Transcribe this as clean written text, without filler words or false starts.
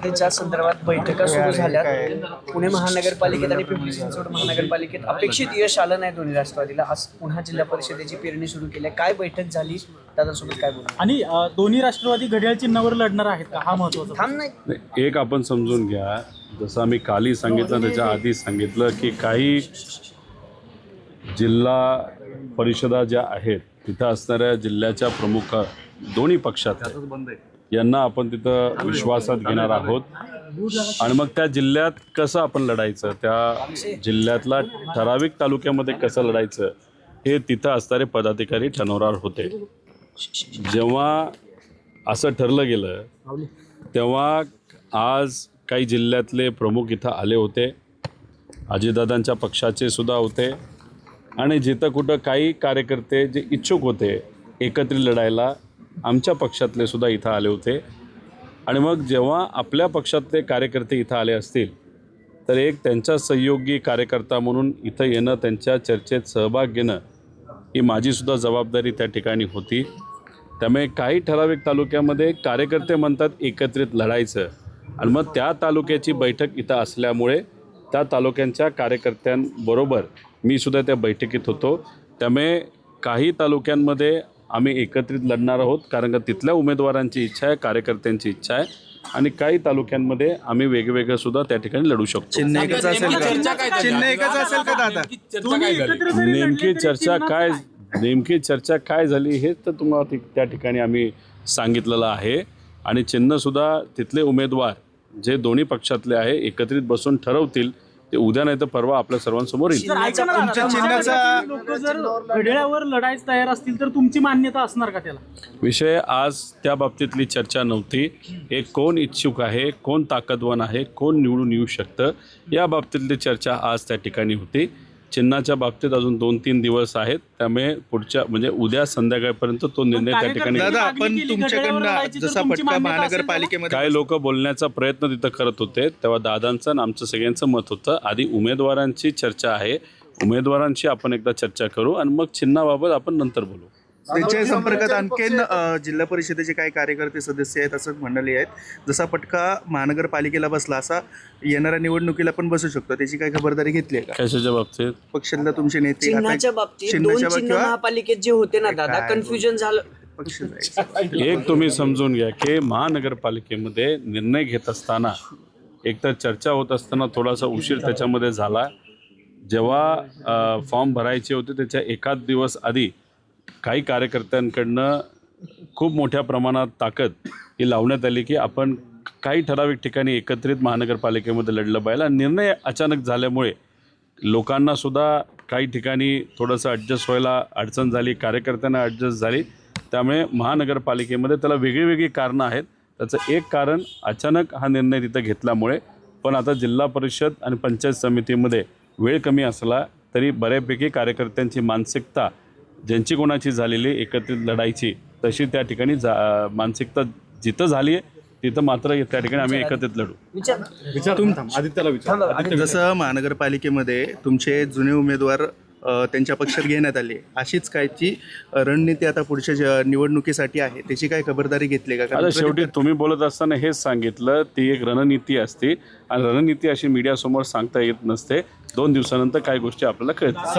परिषदेच्या संदर्भात बैठका सुरू झाल्या। पुणे महानगरपालिकेत आणि पिंपरी चिंचवड महानगरपालिकेत अपेक्षित यश आलं नाही दोन्ही राष्ट्रवादीला। आज पुन्हा जिल्हा परिषदेची पेरणी सुरू केली आहे। काय बैठक झाली, दादांसोबत काय बोलू? आणि दोन्ही राष्ट्रवादी घड्याळ चिन्हावर लढणार आहेत का, हा महत्त्वाचा थांब नाही। एक आपण समजून घ्या, जसं आम्ही कालही सांगितलं त्याच्या आधी सांगितलं की काही जिल्हा परिषदा ज्या आहेत तिथं असणाऱ्या जिल्ह्याच्या प्रमुख दोन्ही पक्षात यांना आपण तिथं विश्वासात घेणार आहोत आणि मग त्या जिल्ह्यात कसं आपण लढायचं, त्या जिल्ह्यातला ठराविक तालुक्यामध्ये कसं लढायचं हे तिथं असणारे पदाधिकारी ठरवणार होते। जेव्हा असं ठरलं गेलं तेव्हा आज काही जिल्ह्यातले प्रमुख इथं आले होते, अजितदादांच्या पक्षाचे सुद्धा होते आणि जिथं कुठं काही कार्यकर्ते जे इच्छुक होते एकत्रित लढायला आमच्या पक्षातले सुद्धा इथं आले होते। आणि मग जेव्हा आपल्या पक्षातले कार्यकर्ते इथं आले असतील तर एक त्यांचा सहयोगी कार्यकर्ता म्हणून इथं येणं, त्यांच्या चर्चेत सहभाग घेणं ही माझीसुद्धा जबाबदारी त्या ठिकाणी होती। त्यामुळे काही ठराविक तालुक्यामध्ये कार्यकर्ते म्हणतात एकत्रित लढायचं आणि मग त्या तालुक्याची बैठक इथं असल्यामुळे त्या तालुक्यांच्या कार्यकर्त्यांबरोबर मी सुद्धा त्या बैठकीत होतो। त्यामुळे काही तालुक्यांमध्ये आम्ही एकत्रित लढणार आहोत कारण का तिथल्या उमेदवारांची इच्छा आहे, कार्यकर्त्यांची इच्छा आहे आणि काही तालुक्यांमध्ये आम्ही वेगवेगळं सुद्धा त्या ठिकाणी लढू शकतो। चिन्ह एकच असेल का दादा? नेमकी चर्चा काय झाली हे तर तुम्हाला त्या ठिकाणी आम्ही सांगितलेलं आहे आणि चिन्हसुद्धा तिथले उमेदवार जे दोन्ही पक्षातले आहे एकत्रित बसून ठरवतील ते उद्या नाही तर परवा आपल्या सर्वांसमोर येईल। लोक जर घड्याळावर लढायला तयार असतील तर तुमची मान्यता असणार का त्याला? विषय आज त्या बाबतीतली चर्चा नव्हती। एक कोण इच्छुक आहे, कोण ताकदवान आहे, कोण निवडून येऊ शकतं या बाबतीतली चर्चा आज त्या ठिकाणी होती। चिन्हाच्या बाबतीत अजून 2-3 दिवस आहेत, त्यामुळे पुढच्या म्हणजे उद्या संध्याकाळपर्यंत तो निर्णय त्या ठिकाणी आपण तुमच्याकडनं जसा पटका महानगरपालिकेमध्ये काय लोक बोलण्याचा प्रयत्न तिथं करत होते तेव्हा दादांचं आणि आमचं सगळ्यांचं मत होतं आधी उमेदवारांची चर्चा आहे, उमेदवारांची आपण एकदा चर्चा करू आणि मग चिन्हाबाबत आपण नंतर बोलू। त्यांच्या संपर्कात आणखीन जिल्हा परिषदेचे काही कार्यकर्ते सदस्य आहेत असं मंडळी आहेत, जसा पटका महानगरपालिकेला बसला असा येणाऱ्या निवडणुकीला पण बसू शकतो, त्याची काही खबरदारी घेतली आहे का? कशाच्या बाबतीत? पक्षातला तुमचे नेते चिन्हाच्या बाबतीत दोन चिन्ह महापालिकेत जे होते ना दादा, कन्फ्युजन झालं। एक तुम्ही समजून घ्या की महानगरपालिकेमध्ये निर्णय घेत असताना एकतर चर्चा होत असताना थोडासा उशीर त्याच्यामध्ये झाला। जेव्हा फॉर्म भरायचे होते त्याच्या एखाद दिवस आधी काही कार्यकर्त्यांकडनं खूप मोठ्या प्रमाणात ताकद ही लावण्यात आली की आपण काही ठराविक ठिकाणी एकत्रित महानगरपालिकेमध्ये लढलं पाहिजे। निर्णय अचानक झाल्यामुळे लोकांनासुद्धा काही ठिकाणी थोडंसं ॲडजस्ट व्हायला अडचण झाली, कार्यकर्त्यांना ॲडजस्ट झाली। त्यामुळे महानगरपालिकेमध्ये त्याला वेगळी कारणं आहेत। त्याचं एक कारण अचानक हा निर्णय तिथं घेतल्यामुळे, पण आता जिल्हा परिषद आणि पंचायत समितीमध्ये वेळ कमी असला तरी बऱ्यापैकी कार्यकर्त्यांची मानसिकता ज्यांची कोणाची झालेली एकत्रित लढायची तशी त्या ठिकाणी मानसिकता जिथं झाली आहे तिथं मात्र त्या ठिकाणी आम्ही एकत्रित लढू। जसं महानगरपालिकेमध्ये तुमचे जुने उमेदवार त्यांच्या पक्षात घेण्यात आले, अशीच कायची रणनीती आता पुढच्या निवडणुकीसाठी आहे, त्याची काय खबरदारी घेतली का? आता शेवटी तुम्ही बोलत असताना हेच सांगितलं, ती एक रणनीती असते आणि रणनीती अशी मीडियासमोर सांगता येत नसते। 2 दिवसानंतर काही गोष्टी आपल्याला कळतात।